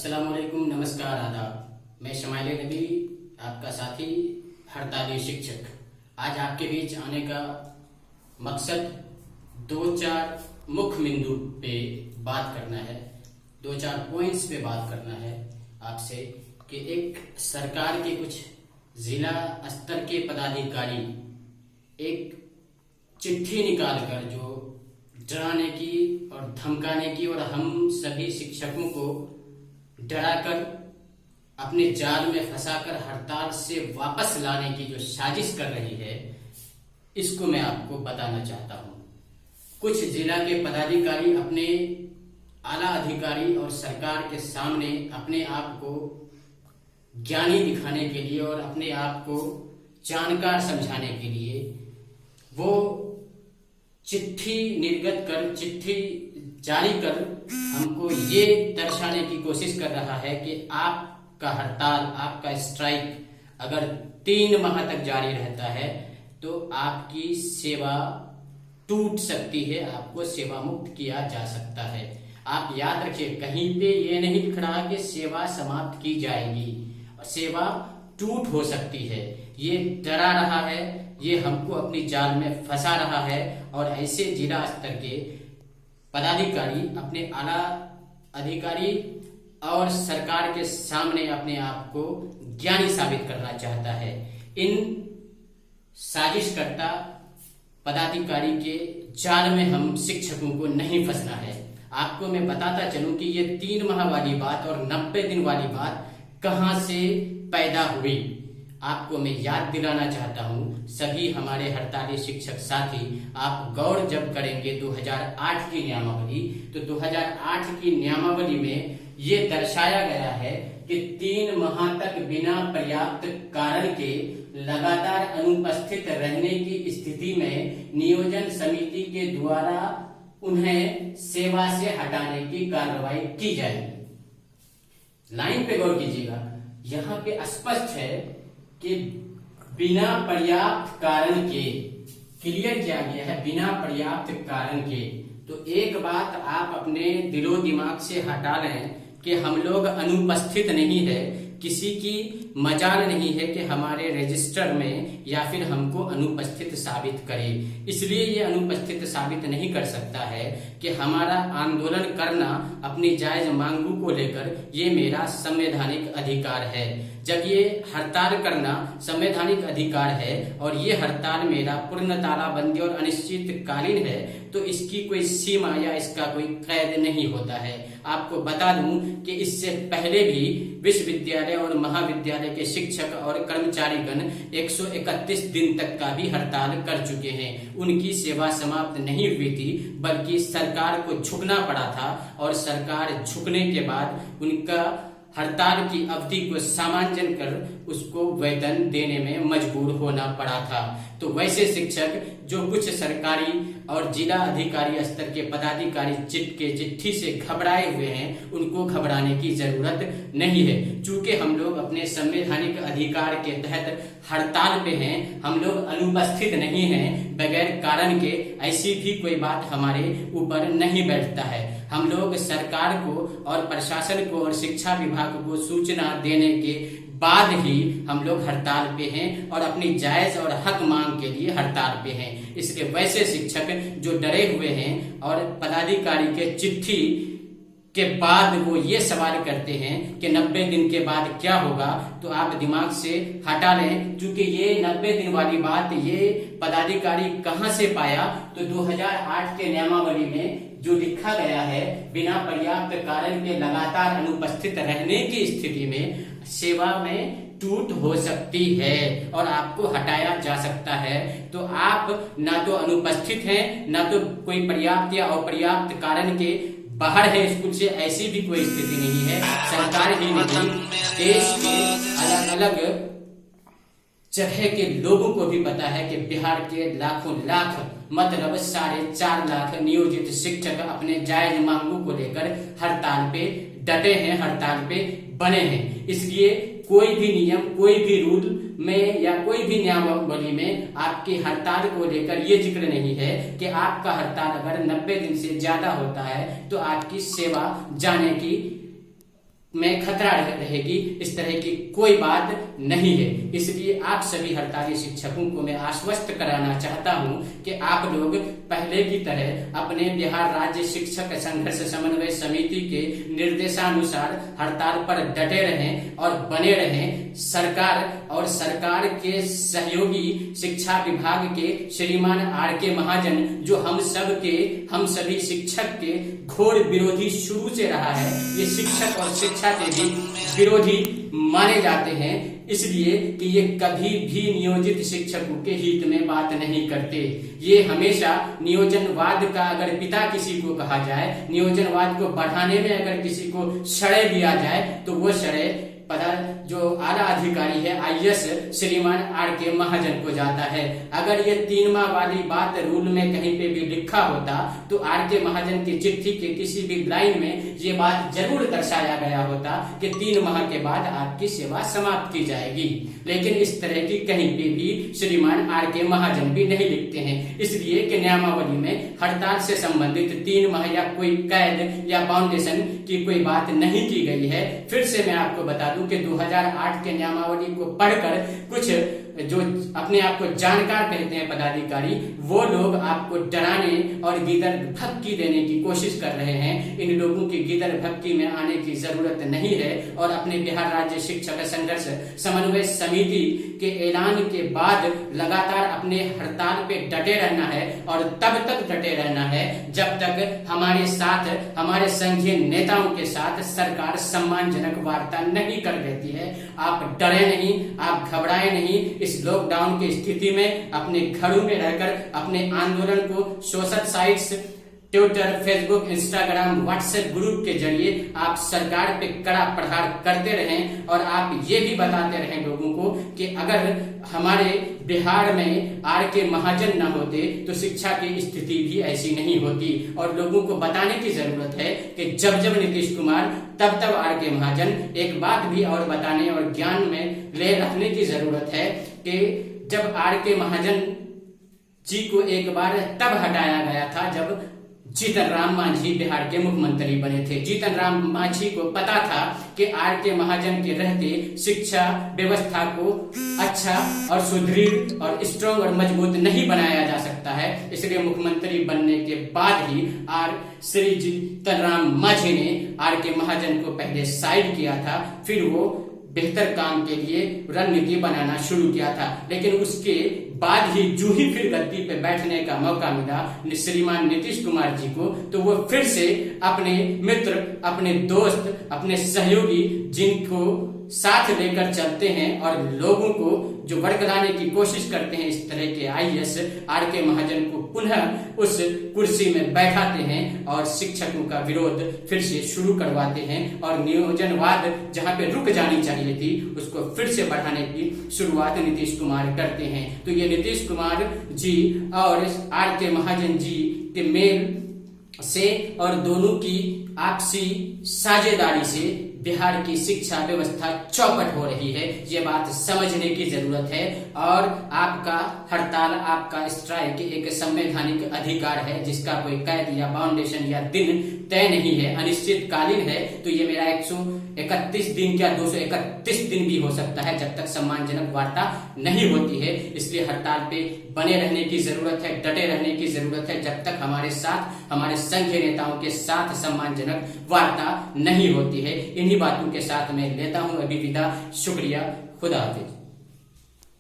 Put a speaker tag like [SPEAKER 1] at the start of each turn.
[SPEAKER 1] अस्सलाम वालेकुम, नमस्कार, आदाब। मैं शमाइल नबी, आपका साथी हड़ताली शिक्षक। आज आपके बीच आने का मकसद दो चार मुख्य बिंदु पे बात करना है, दो चार पॉइंट्स पे बात करना है आपसे कि एक सरकार के कुछ जिला स्तर के पदाधिकारी एक चिट्ठी निकालकर जो डराने की और धमकाने की और हम सभी शिक्षकों को डराकर अपने जाल में फंसाकर हड़ताल से वापस लाने की जो साजिश कर रही है, इसको मैं आपको बताना चाहता हूं। कुछ जिला के पदाधिकारी अपने आला अधिकारी और सरकार के सामने अपने आप को ज्ञानी दिखाने के लिए और अपने आप को जानकार समझाने के लिए वो चिट्ठी निर्गत कर, चिट्ठी जारी कर हमको ये दर्शाने की कोशिश कर रहा है कि आपका हड़ताल, आपका स्ट्राइक अगर 3 माह तक जारी रहता है तो आपकी सेवा टूट सकती है, आपको सेवा मुक्त किया जा सकता है। आप याद रखिए, कहीं पे ये नहीं लिख रहा कि सेवा समाप्त की जाएगी, सेवा टूट हो सकती है। ये डरा रहा है, ये हमको अपनी जाल में फंसा रहा है और ऐसे जिला स्तर के पदाधिकारी अपने आला अधिकारी और सरकार के सामने अपने आप को ज्ञानी साबित करना चाहता है। इन साजिशकर्ता पदाधिकारी के जाल में हम शिक्षकों को नहीं फंसना है। आपको मैं बताता चलूं कि ये 3 माह वाली बात और 90 दिन वाली बात कहां से पैदा हुई, आपको मैं याद दिलाना चाहता हूं। सभी हमारे हड़ताली शिक्षक साथी, आप गौर जब करेंगे 2008 की नियमावली, तो 2008 की नियमावली में ये दर्शाया गया है कि 3 माह तक बिना पर्याप्त कारण के लगातार अनुपस्थित रहने की स्थिति में नियोजन समिति के द्वारा उन्हें सेवा से हटाने की कार्रवाई की जाएगी। लाइन पे गौर कीजिएगा, यहाँ पे स्पष्ट है कि बिना पर्याप्त कारण के क्लियर किया गया है, बिना पर्याप्त कारण के। तो एक बात आप अपने दिलो दिमाग से हटा लें कि हम लोग अनुपस्थित नहीं है, किसी की मजाल नहीं है कि हमारे रजिस्टर में या फिर हमको अनुपस्थित साबित करे। इसलिए ये अनुपस्थित साबित नहीं कर सकता है कि हमारा आंदोलन करना अपनी जायज मांगों को लेकर ये मेरा संवैधानिक अधिकार है। जब ये हड़ताल करना संवैधानिक अधिकार है और ये हड़ताल मेरा पूर्ण तालाबंदी और अनिश्चितकालीन है, तो इसकी कोई सीमा या इसका कोई कैद नहीं होता है। आपको बता दूं कि इससे पहले भी विश्वविद्यालय और महाविद्यालय के शिक्षक और कर्मचारीगण 131 दिन तक का भी हड़ताल कर चुके हैं। उनकी सेवा समाप्त नहीं हुई थी, बल्कि सरकार को झुकना पड़ा था और सरकार झुकने के बाद उनका हड़ताल की अवधि को समांजन कर उसको वेतन देने में मजबूर होना पड़ा था। तो वैसे शिक्षक जो कुछ सरकारी और जिला अधिकारी स्तर के पदाधिकारी चिट्ठी से घबराए हुए हैं, उनको घबराने की जरूरत नहीं है। चूंकि हम लोग अपने संवैधानिक अधिकार के तहत हड़ताल पे हैं, हम लोग अनुपस्थित नहीं हैं बगैर कारण के, ऐसी भी कोई बात हमारे ऊपर नहीं बैठता है। हम लोग सरकार को और प्रशासन को और शिक्षा विभाग को सूचना देने के बाद ही हम लोग हड़ताल पे हैं और अपनी जायज और हक मांग के लिए हड़ताल पे हैं। इसलिए वैसे शिक्षक जो डरे हुए हैं और पदाधिकारी के चिट्ठी के बाद वो ये सवाल करते हैं कि 90 दिन के बाद क्या होगा, तो आप दिमाग से हटा लें। क्योंकि ये 90 दिन वाली बात ये पदाधिकारी कहां से पाया, तो 2008 के नियमावली में जो लिखा गया है, बिना पर्याप्त कारण के लगातार अनुपस्थित रहने की स्थिति में सेवा में टूट हो सकती है और आपको हटाया जा सकता है। तो आप ना तो अनुपस्थित हैं, ना तो कोई पर्याप्त या अपर्याप्त कारण के बाहर है स्कूल से, ऐसी भी कोई स्थिति नहीं है। सरकार ही नहीं, देश के अलग अलग जगह के लोगों को भी पता है कि बिहार के लाखों लाख, मतलब 4.5 लाख नियोजित शिक्षक अपने जायज मांगों को लेकर हड़ताल पे डटे हैं, हड़ताल पे बने हैं। इसलिए कोई भी नियम, कोई भी रूल में या कोई भी नियमावली में आपकी हड़ताल को लेकर ये जिक्र नहीं है कि आपका हड़ताल अगर 90 दिन से ज्यादा होता है तो आपकी सेवा जाने की में खतरा रहेगी, इस तरह की कोई बात नहीं है। इसलिए आप सभी हड़ताली शिक्षकों को मैं आश्वस्त कराना चाहता हूं कि आप लोग पहले की तरह अपने बिहार राज्य शिक्षक संघर्ष समन्वय समिति के निर्देशानुसार हड़ताल पर डटे रहें और बने रहें। सरकार के सहयोगी शिक्षा विभाग के श्रीमान R.K. महाजन, जो हम सभी शिक्षक के घोर विरोधी शुरू से रहा है, ये शिक्षक और शिक्षा के भी विरोधी माने जाते हैं, इसलिए कि ये कभी भी नियोजित शिक्षकों के हित में बात नहीं करते। ये हमेशा नियोजनवाद का अगर पिता किसी को कहा जाए, नियोजनवाद को बढ़ाने में अगर किसी को श्रेय दिया जाए तो वो श्रेय जो आला अधिकारी है IAS श्रीमान R.K. महाजन को जाता है। अगर ये 3 माह वाली बात रूल में कहीं पे भी लिखा होता तो R.K. महाजन की चिट्ठी के किसी भी लाइन में ये बात जरूर दर्शाया गया होता कि 3 माह के बाद आपकी सेवा समाप्त की जाएगी, लेकिन इस तरह की कहीं पे भी श्रीमान R.K. महाजन भी नहीं लिखते हैं। इसलिए कि नियमावली में हड़ताल से संबंधित 3 माह या कोई कैद या फाउंडेशन की कोई बात नहीं की गई है। फिर से मैं आपको बता दूं कि 2008 के नियमावली को पढ़कर कुछ जो अपने आप को जानकार कहते हैं पदाधिकारी, वो लोग आपको डराने और गिदर भक्की देने की कोशिश कर रहे हैं। इन लोगों की गिदर भक्की में आने की जरूरत नहीं है और अपने बिहार राज्य शिक्षक संघर्ष समन्वय समिति के ऐलान के बाद लगातार अपने हड़ताल पे डटे रहना है और तब तक डटे रहना है जब तक हमारे साथ, हमारे संघीय नेताओं के साथ सरकार सम्मानजनक वार्ता नहीं कर देती है। आप डरे नहीं, आप घबराए नहीं। इस लॉकडाउन की स्थिति में अपने घरों में रहकर अपने आंदोलन को social sites, Twitter, Facebook, Instagram, WhatsApp group के जरिए आप सरकार पे कड़ा प्रहार करते रहें और आप ये भी बताते रहें लोगों को कि अगर हमारे बिहार में R.K. महाजन न होते तो शिक्षा की स्थिति भी ऐसी नहीं होती। और लोगों को बताने की जरूरत है कि जब जब नीतीश कुमार तब तब R.K. महाजन। एक बात भी और बताने और ज्ञान में ले रखने की जरूरत है कि जब R.K. महाजन जी को एक बार तब हटाया गया था जब जीतन राम मांझी बिहार के मुख्यमंत्री बने थे। जीतन राम मांझी को पता था कि R.K. महाजन के रहते शिक्षा व्यवस्था को अच्छा और सुदृढ़ और स्ट्रॉन्ग और मजबूत नहीं बनाया जा सकता है। इसलिए मुख्यमंत्री बनने के बाद ही श्री जीतन राम मांझी ने R.K. महाजन को पहले साइड किया था, फिर वो बेहतर काम के लिए रणनीति बनाना शुरू किया था। लेकिन उसके बाद ही जो ही फिर गद्दी पे बैठने का मौका मिला श्रीमान नीतीश कुमार जी को, तो वो फिर से अपने मित्र, अपने दोस्त, अपने सहयोगी जिनको साथ लेकर चलते हैं और लोगों को जो बरकराने की कोशिश करते हैं, इस तरह के IAS R.K. महाजन को पुनः उस कुर्सी में बैठाते हैं और शिक्षकों का विरोध फिर से शुरू करवाते हैं और नियोजनवाद जहां पे रुक जानी चाहिए थी उसको फिर से बढ़ाने की शुरुआत नीतीश कुमार करते हैं। तो ये नीतीश कुमार जी और R.K. महाजन जी के मेल से और दोनों की आपसी साझेदारी से बिहार की शिक्षा व्यवस्था चौपट हो रही है। ये बात समझने की जरूरत है और आपका हड़ताल, आपका स्ट्राइक एक संवैधानिक अधिकार है जिसका कोई कैद या बाउंडेशन या दिन तय नहीं है, अनिश्चितकालीन है। तो ये मेरा 131 दिन या 231 दिन भी हो सकता है जब तक सम्मानजनक वार्ता नहीं होती है। इसलिए हड़ताल पे बने रहने की जरूरत है, डटे रहने की जरूरत है जब तक हमारे साथ, हमारे संघीय नेताओं के साथ सम्मानजनक वार्ता नहीं होती है। इन्हीं बातों के साथ मैं लेता हूं अभी विदा। शुक्रिया, खुदा हाफिज।